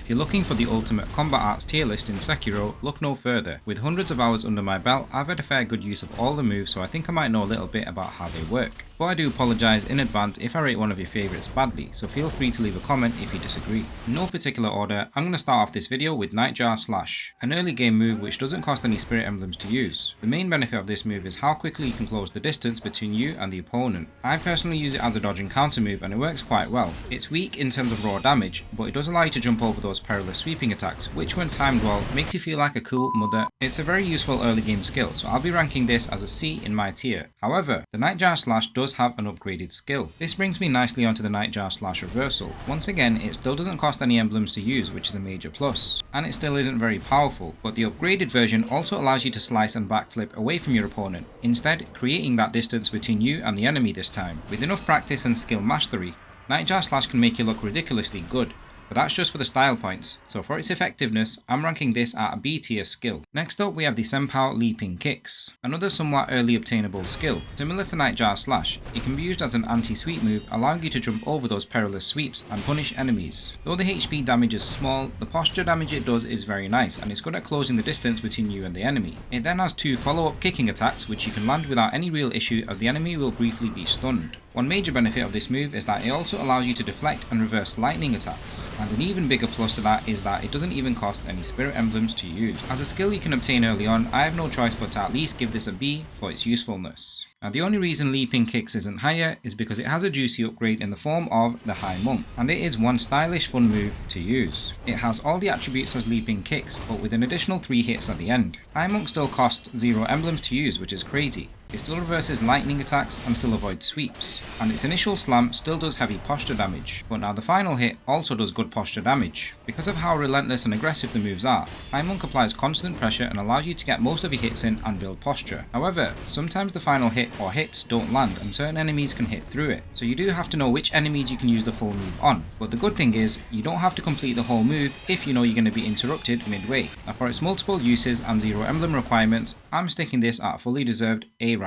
If you're looking for the ultimate combat arts tier list in Sekiro, look no further. With hundreds of hours under my belt, I've had a fair good use of all the moves, so I think I might know a little bit about how they work. But I do apologise in advance if I rate one of your favourites badly, so feel free to leave a comment if you disagree. In no particular order, I'm going to start off this video with Nightjar Slash, an early game move which doesn't cost any spirit emblems to use. The main benefit of this move is how quickly you can close the distance between you and the opponent. I personally use it as a dodge and counter move and it works quite well. It's weak in terms of raw damage, but it does allow you to jump over those perilous sweeping attacks, which when timed well, makes you feel like a cool mother. It's a very useful early game skill, so I'll be ranking this as a C in my tier. However, the Nightjar Slash does have an upgraded skill. This brings me nicely onto the Nightjar Slash reversal. Once again, it still doesn't cost any emblems to use, which is a major plus, and it still isn't very powerful, but the upgraded version also allows you to slice and backflip away from your opponent, instead creating that distance between you and the enemy this time. With enough practice and skill mastery, Nightjar Slash can make you look ridiculously good. But that's just for the style points, so for its effectiveness, I'm ranking this at a B tier skill. Next up we have the Senpou leaping kicks, another somewhat early obtainable skill. Similar to Nightjar Slash, it can be used as an anti-sweep move, allowing you to jump over those perilous sweeps and punish enemies. Though the HP damage is small, the posture damage it does is very nice, and it's good at closing the distance between you and the enemy. It then has two follow-up kicking attacks which you can land without any real issue, as the enemy will briefly be stunned. One major benefit of this move is that it also allows you to deflect and reverse lightning attacks, and an even bigger plus to that is that it doesn't even cost any spirit emblems to use. As a skill you can obtain early on, I have no choice but to at least give this a B for its usefulness. Now the only reason leaping kicks isn't higher is because it has a juicy upgrade in the form of the High Monk, and it is one stylish fun move to use. It has all the attributes as leaping kicks, but with an additional 3 hits at the end. High Monk still costs 0 emblems to use, which is crazy. It still reverses lightning attacks and still avoids sweeps, and its initial slam still does heavy posture damage, but now the final hit also does good posture damage. Because of how relentless and aggressive the moves are, High Monk applies constant pressure and allows you to get most of your hits in and build posture. However, sometimes the final hit or hits don't land and certain enemies can hit through it, so you do have to know which enemies you can use the full move on. But the good thing is, you don't have to complete the whole move if you know you're going to be interrupted midway. Now for its multiple uses and 0 emblem requirements, I'm sticking this at a fully deserved A rank.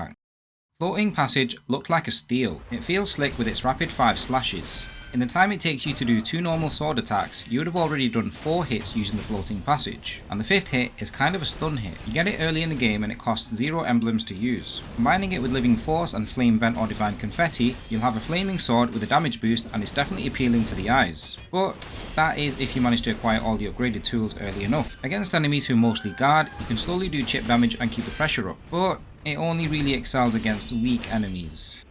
Floating Passage looked like a steal. It feels slick with its rapid 5 slashes. In the time it takes you to do 2 normal sword attacks, you would have already done 4 hits using the Floating Passage, and the 5th hit is kind of a stun hit. You get it early in the game and it costs 0 emblems to use. Combining it with Living Force and Flame Vent or Divine Confetti, you'll have a flaming sword with a damage boost, and it's definitely appealing to the eyes. But that is if you manage to acquire all the upgraded tools early enough. Against enemies who mostly guard, you can slowly do chip damage and keep the pressure up, but it only really excels against weak enemies.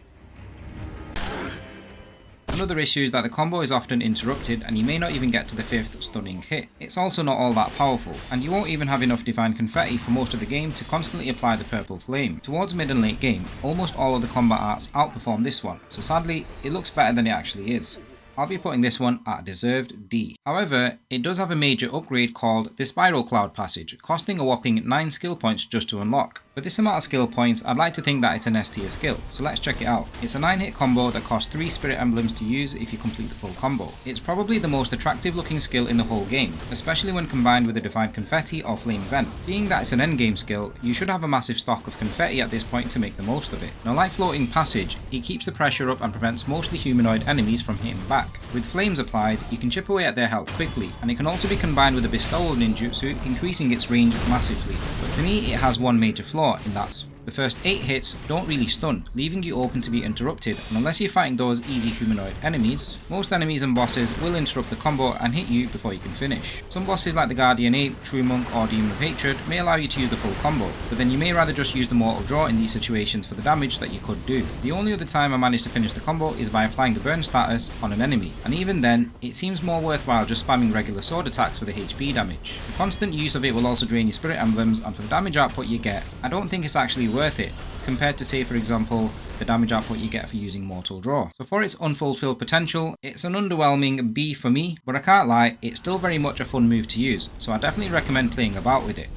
Another issue is that the combo is often interrupted and you may not even get to the 5th stunning hit. It's also not all that powerful, and you won't even have enough Divine Confetti for most of the game to constantly apply the purple flame. Towards mid and late game, almost all of the combat arts outperform this one, so sadly, it looks better than it actually is. I'll be putting this one at a deserved D. However, it does have a major upgrade called the Spiral Cloud Passage, costing a whopping 9 skill points just to unlock. With this amount of skill points, I'd like to think that it's an S tier skill, so let's check it out. It's a 9 hit combo that costs 3 spirit emblems to use if you complete the full combo. It's probably the most attractive looking skill in the whole game, especially when combined with a Divine Confetti or Flame Vent. Being that it's an endgame skill, you should have a massive stock of confetti at this point to make the most of it. Now like Floating Passage, it keeps the pressure up and prevents mostly humanoid enemies from hitting back. With flames applied, you can chip away at their health quickly, and it can also be combined with a bestowal ninjutsu, increasing its range massively. But to me, it has one major flaw in that the first 8 hits don't really stun, leaving you open to be interrupted, and unless you're fighting those easy humanoid enemies, most enemies and bosses will interrupt the combo and hit you before you can finish. Some bosses like the Guardian Ape, True Monk or Demon of Hatred may allow you to use the full combo, but then you may rather just use the Mortal Draw in these situations for the damage that you could do. The only other time I managed to finish the combo is by applying the burn status on an enemy, and even then, it seems more worthwhile just spamming regular sword attacks for the HP damage. The constant use of it will also drain your spirit emblems, and for the damage output you get, I don't think it's actually worth it, compared to say for example the damage output you get for using Mortal Draw. So for its unfulfilled potential, it's an underwhelming B for me, but I can't lie, it's still very much a fun move to use, so I definitely recommend playing about with it.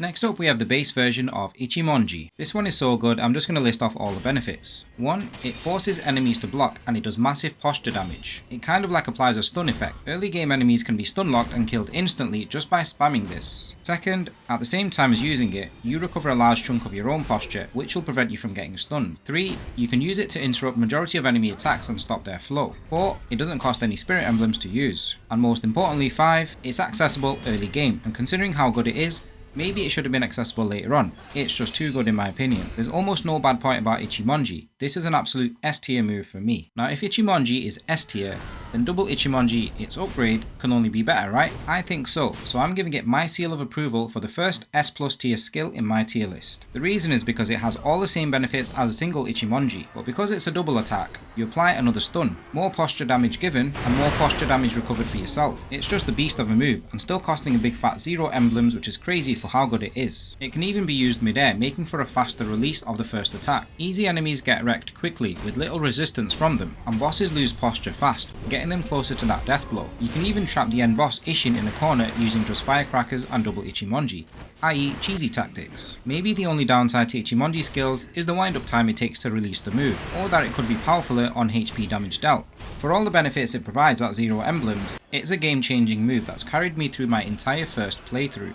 Next up we have the base version of Ichimonji. This one is so good, I'm just going to list off all the benefits. 1. It forces enemies to block and it does massive posture damage. It kind of like applies a stun effect. Early game enemies can be stun locked and killed instantly just by spamming this. 2nd, at the same time as using it, you recover a large chunk of your own posture, which will prevent you from getting stunned. 3. You can use it to interrupt majority of enemy attacks and stop their flow. 4. It doesn't cost any spirit emblems to use. And most importantly 5. It's accessible early game, and considering how good it is, maybe it should have been accessible later on. It's just too good in my opinion. There's almost no bad point about Ichimonji. This is an absolute S tier move for me. Now if Ichimonji is S tier, then double Ichimonji, its upgrade, can only be better, right? I think so. So I'm giving it my seal of approval for the first S plus tier skill in my tier list. The reason is because it has all the same benefits as a single Ichimonji, but because it's a double attack, you apply another stun, more posture damage given, and more posture damage recovered for yourself. It's just a beast of a move, and still costing a big fat 0 emblems, which is crazy for how good it is. It can even be used mid-air, making for a faster release of the first attack. Easy enemies get wrecked quickly with little resistance from them, and bosses lose posture fast, getting them closer to that death blow. You can even trap the end boss Ishin in a corner using just firecrackers and double Ichimonji, i.e. cheesy tactics. Maybe the only downside to Ichimonji skills is the wind up time it takes to release the move, or that it could be powerfuler on HP damage dealt. For all the benefits it provides at 0 emblems, it's a game changing move that's carried me through my entire first playthrough.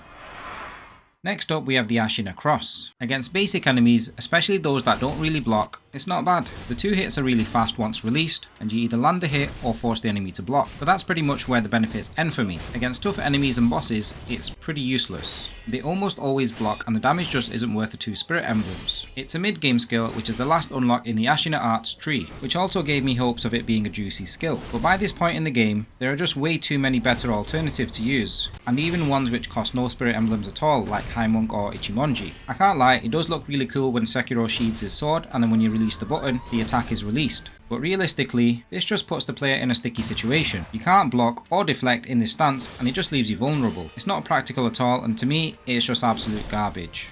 Next up we have the Ashina Cross. Against basic enemies, especially those that don't really block, it's not bad. The 2 hits are really fast once released, and you either land the hit or force the enemy to block, but that's pretty much where the benefits end for me. Against tough enemies and bosses, it's pretty useless. They almost always block and the damage just isn't worth the 2 spirit emblems. It's a mid-game skill, which is the last unlock in the Ashina Arts tree, which also gave me hopes of it being a juicy skill, but by this point in the game, there are just way too many better alternatives to use, and even ones which cost no spirit emblems at all, like High Monk or Ichimonji. I can't lie, it does look really cool when Sekiro sheathes his sword and then when you release the button, the attack is released. But realistically, this just puts the player in a sticky situation. You can't block or deflect in this stance and it just leaves you vulnerable. It's not practical at all, and to me, it's just absolute garbage.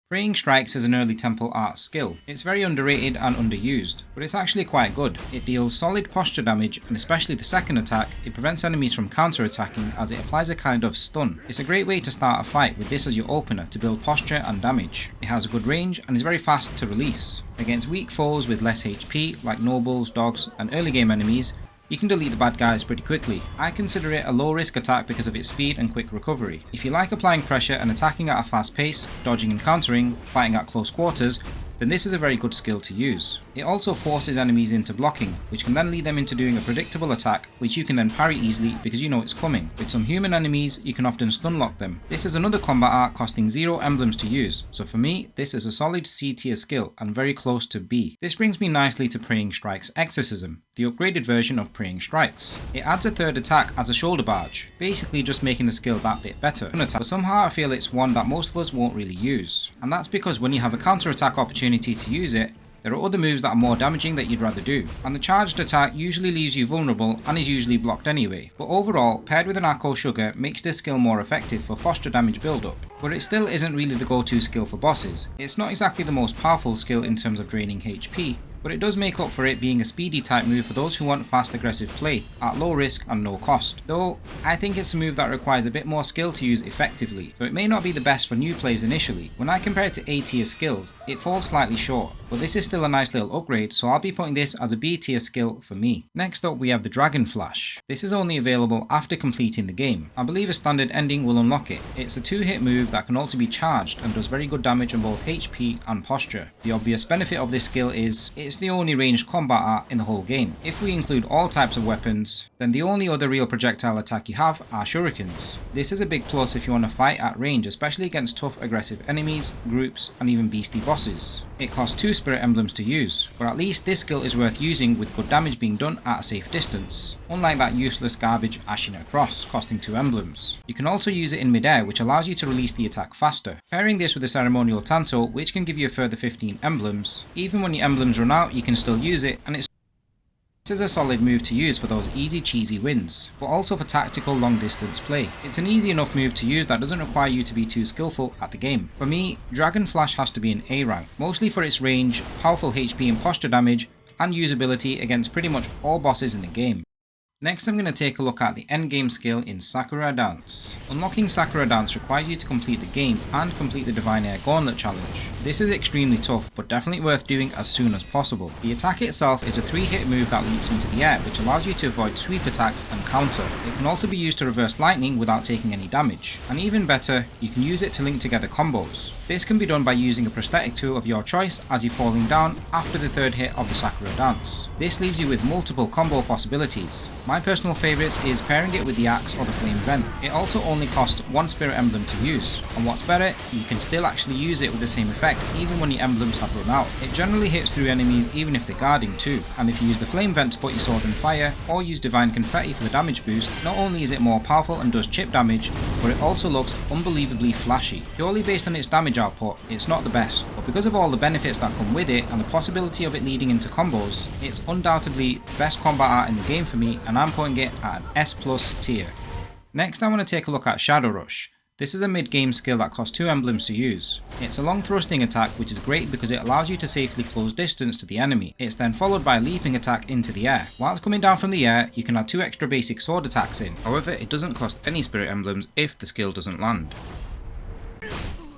Praying Strikes is an early temple art skill. It's very underrated and underused, but it's actually quite good. It deals solid posture damage, and especially the second attack, it prevents enemies from counter-attacking as it applies a kind of stun. It's a great way to start a fight with this as your opener to build posture and damage. It has a good range and is very fast to release. Against weak foes with less HP, like nobles, dogs, and early game enemies, you can delete the bad guys pretty quickly. I consider it a low risk attack because of its speed and quick recovery. If you like applying pressure and attacking at a fast pace, dodging and countering, fighting at close quarters, then this is a very good skill to use. It also forces enemies into blocking, which can then lead them into doing a predictable attack, which you can then parry easily because you know it's coming. With some human enemies, you can often stun lock them. This is another combat art costing 0 emblems to use, so for me, this is a solid C tier skill and very close to B. This brings me nicely to Praying Strikes Exorcism, the upgraded version of Praying Strikes. It adds a third attack as a shoulder barge, basically just making the skill that bit better. But somehow I feel it's one that most of us won't really use, and that's because when you have a counter attack opportunity to use it, there are other moves that are more damaging that you'd rather do, and the charged attack usually leaves you vulnerable and is usually blocked anyway. But overall, paired with an Akko Sugar makes this skill more effective for posture damage build-up, but it still isn't really the go-to skill for bosses. It's not exactly the most powerful skill in terms of draining HP, but it does make up for it being a speedy type move for those who want fast aggressive play, at low risk and no cost. Though, I think it's a move that requires a bit more skill to use effectively, so it may not be the best for new players initially. When I compare it to A tier skills, it falls slightly short, but this is still a nice little upgrade, so I'll be putting this as a B tier skill for me. Next up we have the Dragon Flash. This is only available after completing the game. I believe a standard ending will unlock it. It's a 2-hit move that can also be charged and does very good damage on both HP and posture. The obvious benefit of this skill is, it's the only ranged combat art in the whole game. If we include all types of weapons, then the only other real projectile attack you have are shurikens. This is a big plus if you want to fight at range, especially against tough aggressive enemies, groups, and even beastie bosses. It costs 2 spirit emblems to use, but at least this skill is worth using with good damage being done at a safe distance, unlike that useless garbage Ashina Cross, costing 2 emblems. You can also use it in midair, which allows you to release the attack faster. Pairing this with a ceremonial Tanto, which can give you a further 15 emblems. Even when your emblems run out, you can still use it, and this is a solid move to use for those easy cheesy wins, but also for tactical long distance play. It's an easy enough move to use that doesn't require you to be too skillful at the game. For me, Dragon Flash has to be an A rank, mostly for its range, powerful HP and posture damage, and usability against pretty much all bosses in the game. Next I'm going to take a look at the endgame skill in Sakura Dance. Unlocking Sakura Dance requires you to complete the game and complete the Divine Air Gauntlet challenge. This is extremely tough, but definitely worth doing as soon as possible. The attack itself is a 3-hit move that leaps into the air, which allows you to avoid sweep attacks and counter. It can also be used to reverse lightning without taking any damage. And even better, you can use it to link together combos. This can be done by using a prosthetic tool of your choice as you're falling down after the 3rd hit of the Sakura Dance. This leaves you with multiple combo possibilities. My personal favourites is pairing it with the axe or the flame vent. It also only costs 1 spirit emblem to use, and what's better, you can still actually use it with the same effect even when your emblems have run out. It generally hits through enemies even if they're guarding too, and if you use the flame vent to put your sword on fire or use divine confetti for the damage boost, not only is it more powerful and does chip damage, but it also looks unbelievably flashy. Purely based on its damage output, it's not the best, but because of all the benefits that come with it and the possibility of it leading into combos, it's undoubtedly the best combat art in the game for me, and I'm putting it at an S+ tier. Next I want to take a look at Shadow Rush. This is a mid-game skill that costs 2 emblems to use. It's a long thrusting attack which is great because it allows you to safely close distance to the enemy. It's then followed by a leaping attack into the air. Whilst coming down from the air, you can add 2 extra basic sword attacks in. However, it doesn't cost any spirit emblems if the skill doesn't land.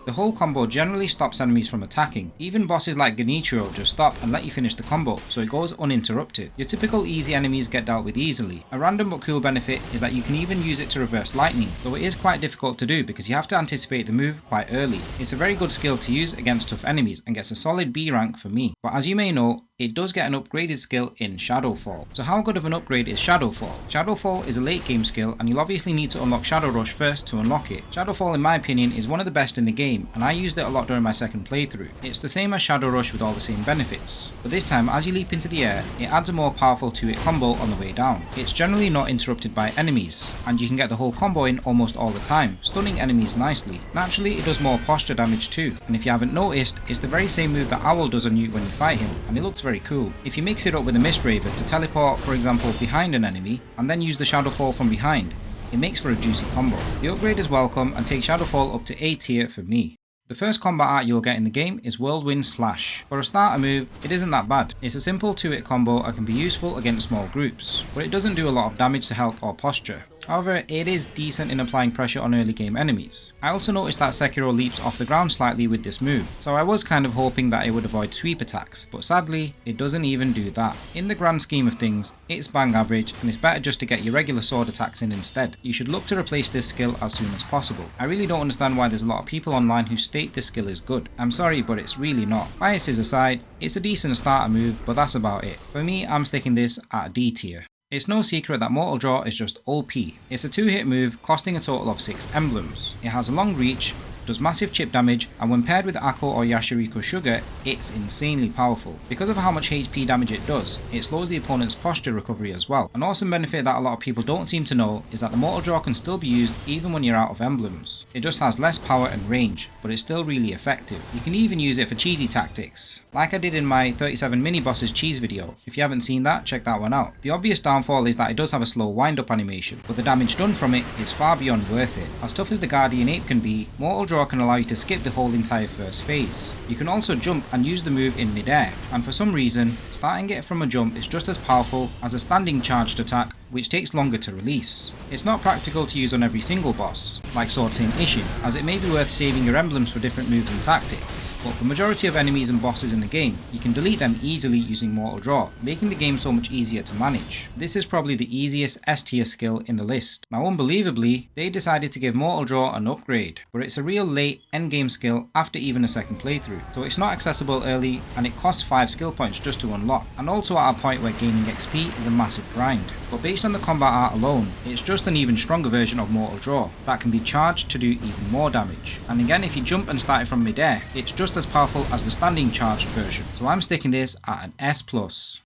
The whole combo generally stops enemies from attacking. Even bosses like Genichiro just stop and let you finish the combo, so it goes uninterrupted. Your typical easy enemies get dealt with easily. A random but cool benefit is that you can even use it to reverse lightning, though it is quite difficult to do because you have to anticipate the move quite early. It's a very good skill to use against tough enemies and gets a solid B rank for me. But as you may know, it does get an upgraded skill in Shadowfall. So how good of an upgrade is Shadowfall? Shadowfall is a late game skill and you'll obviously need to unlock Shadow Rush first to unlock it. Shadowfall in my opinion is one of the best in the game and I used it a lot during my second playthrough. It's the same as Shadow Rush with all the same benefits, but this time as you leap into the air, it adds a more powerful 2-hit combo on the way down. It's generally not interrupted by enemies, and you can get the whole combo in almost all the time, stunning enemies nicely. Naturally it does more posture damage too, and if you haven't noticed, it's the very same move that Owl does on you when you fight him, and it looks very cool. If you mix it up with a Mist Raver to teleport for example behind an enemy, and then use the Shadowfall from behind, it makes for a juicy combo. The upgrade is welcome and takes Shadowfall up to A tier for me. The first combat art you'll get in the game is Whirlwind Slash. For a starter move, it isn't that bad. It's a simple 2-hit combo and can be useful against small groups, but it doesn't do a lot of damage to health or posture. However, it is decent in applying pressure on early game enemies. I also noticed that Sekiro leaps off the ground slightly with this move, so I was kind of hoping that it would avoid sweep attacks, but sadly, it doesn't even do that. In the grand scheme of things, it's bang average, and it's better just to get your regular sword attacks in instead. You should look to replace this skill as soon as possible. I really don't understand why there's a lot of people online who state this skill is good. I'm sorry, but it's really not. Biases aside, it's a decent starter move, but that's about it. For me, I'm sticking this at a D tier. It's no secret that Mortal Draw is just OP. It's a 2-hit move costing a total of 6 emblems. It has a long reach, does massive chip damage, and when paired with Akko or Yashiriko Sugar, it's insanely powerful. Because of how much HP damage it does, it slows the opponent's posture recovery as well. An awesome benefit that a lot of people don't seem to know is that the Mortal Draw can still be used even when you're out of emblems. It just has less power and range, but it's still really effective. You can even use it for cheesy tactics, like I did in my 37 mini bosses cheese video. If you haven't seen that, check that one out. The obvious downfall is that it does have a slow wind up animation, but the damage done from it is far beyond worth it. As tough as the Guardian Ape can be, Mortal Draw can allow you to skip the whole entire first phase. You can also jump and use the move in mid-air, and for some reason, starting it from a jump is just as powerful as a standing charged attack, which takes longer to release. It's not practical to use on every single boss, like Sword Saint Ishin, as it may be worth saving your emblems for different moves and tactics, but for the majority of enemies and bosses in the game, you can delete them easily using Mortal Draw, making the game so much easier to manage. This is probably the easiest S tier skill in the list. Now unbelievably, they decided to give Mortal Draw an upgrade, but it's a real late endgame skill after even a second playthrough, so it's not accessible early and it costs 5 skill points just to unlock, and also at a point where gaining XP is a massive grind. But based on the combat art alone, it's just an even stronger version of Mortal Draw that can be charged to do even more damage. And again, if you jump and start it from mid-air, it's just as powerful as the standing charged version, so I'm sticking this at an S+.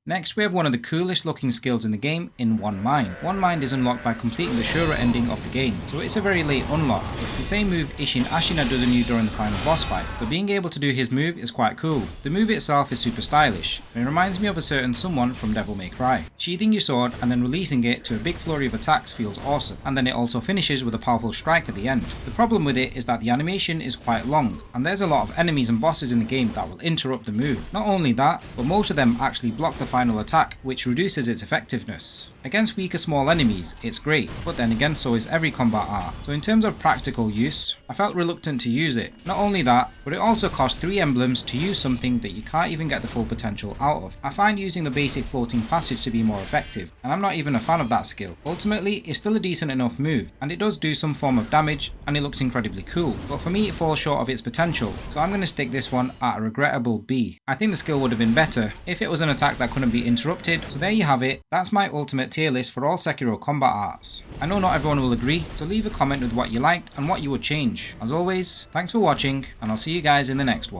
Next we have one of the coolest looking skills in the game in One Mind. One Mind is unlocked by completing the Shura ending of the game, so it's a very late unlock. It's the same move Ashina does on you during the final boss fight, but being able to do his move is quite cool. The move itself is super stylish, and it reminds me of a certain someone from Devil May Cry. Sheathing your sword and then releasing using it to a big flurry of attacks feels awesome, and then it also finishes with a powerful strike at the end. The problem with it is that the animation is quite long, and there's a lot of enemies and bosses in the game that will interrupt the move. Not only that, but most of them actually block the final attack, which reduces its effectiveness. Against weaker small enemies, it's great, but then again so is every combat art. So in terms of practical use, I felt reluctant to use it. Not only that, but it also costs 3 emblems to use something that you can't even get the full potential out of. I find using the basic floating passage to be more effective, and I'm not even a fan of that skill. Ultimately, it's still a decent enough move, and it does do some form of damage, and it looks incredibly cool, but for me it falls short of its potential, so I'm going to stick this one at a regrettable B. I think the skill would have been better if it was an attack that couldn't be interrupted, so there you have it. That's my ultimate tier list for all Sekiro combat arts. I know not everyone will agree, so leave a comment with what you liked and what you would change. As always, thanks for watching, and I'll see you guys in the next one.